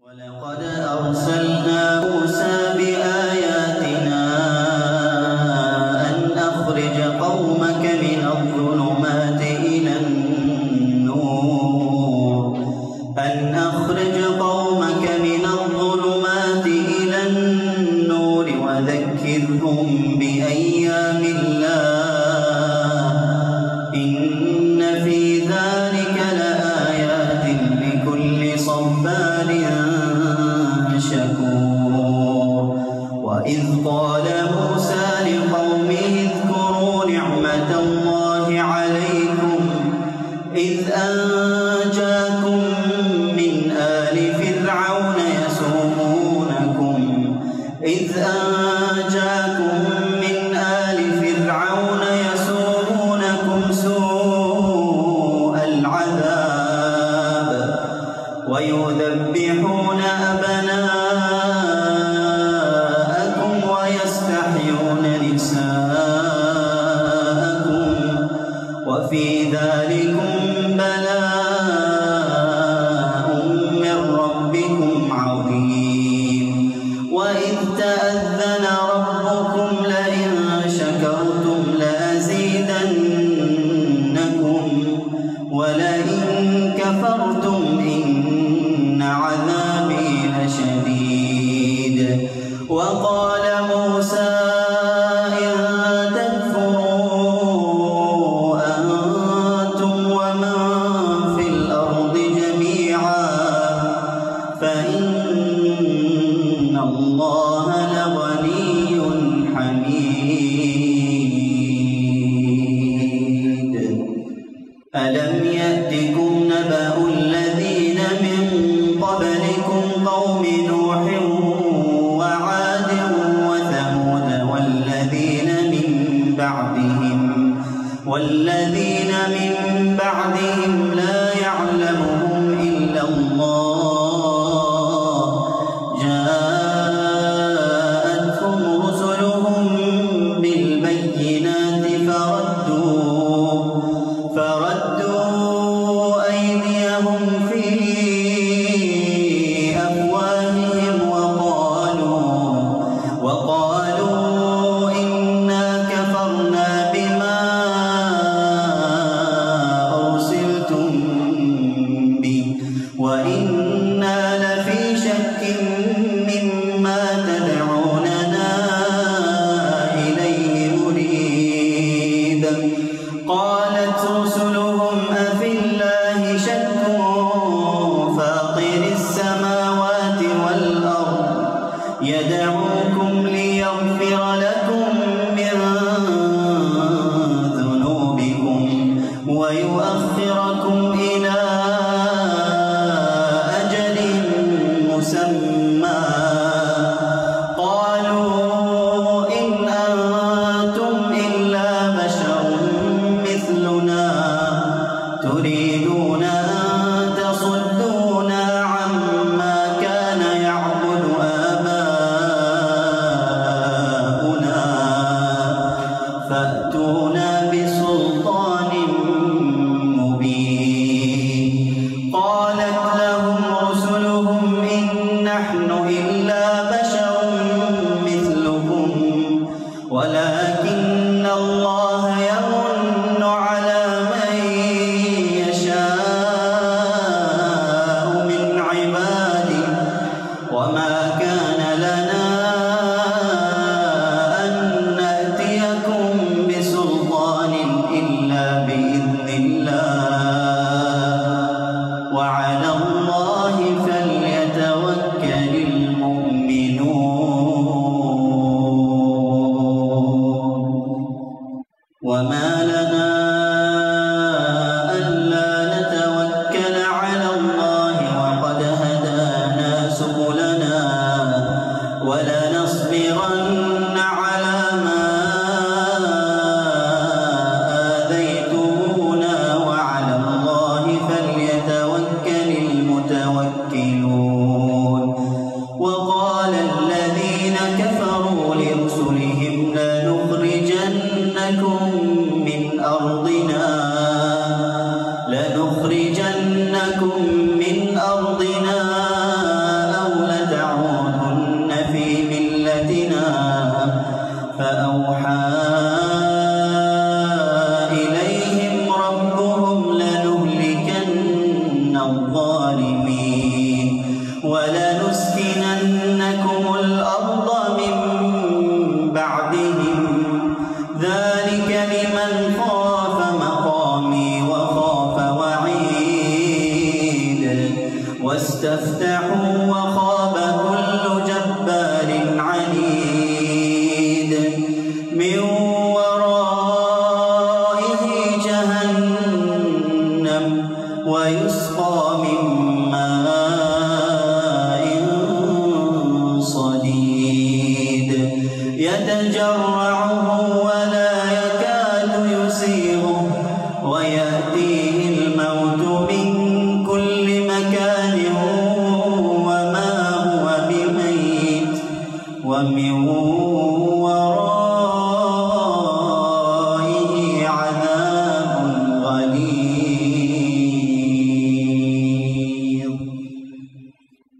ولقد أرسلنا موسى بآياتنا أن أخرج قومك من الظلمات إلى النور وذكرهم بأيام الله إن في ذلك لآيات لكل صبار شكور. وإذ قال موسى لقومه اذكروا نعمة الله عليكم إذ أنجاكم من آل فرعون يسومونكم سوء العذاب ويذبحون أبناءكم ويستحيون نساءكم وفي ذلكم بلاء من ربكم عظيم. وإذ تأذن ربكم لئن شكرتم لأزيدنكم ولئن كفرتم إن عذابي لشديد. وقال موسى إن تكفروا أنتم ومن في الأرض جميعا فإن الله لغني حميد. ألم يأتكم نبأ الذين من قبلكم قوم نوح وعاد وثمود والذين من بعدهم لا يعلمهم إلا الله جاءتهم رسلهم بالبينات فردوا أيديهم في أفواههم وقالوا إنا كفرنا بما أرسلتم به وإنا لفي شك مما تدعوننا إليه مريب. قالت رسلهم أفي الله شك فاطر السماوات والأرض يدعوكم ليغفر لكم من ذنوبكم ويؤخركم إلى أجل مسمى. قالوا إن أنتم إلا بشر مثلنا تريدون أن تصدونا عما كان يعبد آباؤنا فأتونا بسلطان مبين. قالت لهم رسلهم إن نحن إلا بشر مثلكم ولكن الله يمن على من يشاء من عباده وما كان لنا أن نأتيكم بسلطان إلا بإذن الله وعلى الله فليتوكل المؤمنون. وما لنا ألا نتوكل على الله وقد هدانا سبلنا ولنسكننكم الأرض من بعدهم ذلك لمن خاف مقامي وخاف وعيد واستفتحوا وخاب كل جبار عنيد من ورائه جهنم ويسقى من ماء صديد يتجرعه ولا يكاد يسيغه ويأتيه الموت من كل مكان وما هو بميت ومن ورائه عذاب غليظ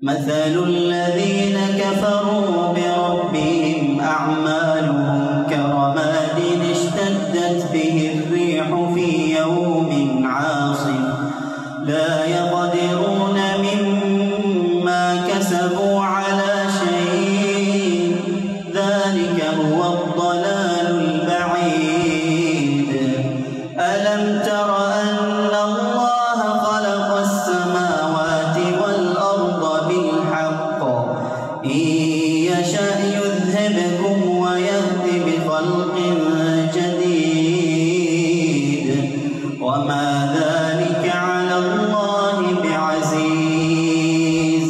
مثل الذين كفروا بربهم أعمالهم كرماد اشتدت به الريح في يوم عاصف لا يقدرون مما كسبوا على شيء ذلك هو الضلال البعيد ألم تر أن الله خلق السماوات والأرض بالحق إن يشأ يذهبكم ويأتي بخلق جديد وما ذلك على الله بعزيز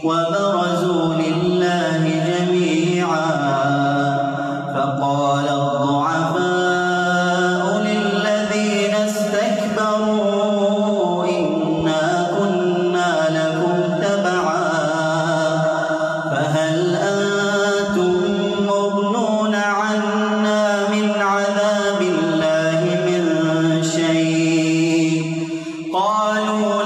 وبرزوا لله جميعا فقال الضعفاء للذين استكبروا إنا كنا لكم تبعا فهل أنتم مغنون عنا من عذاب الله من شيء قالوا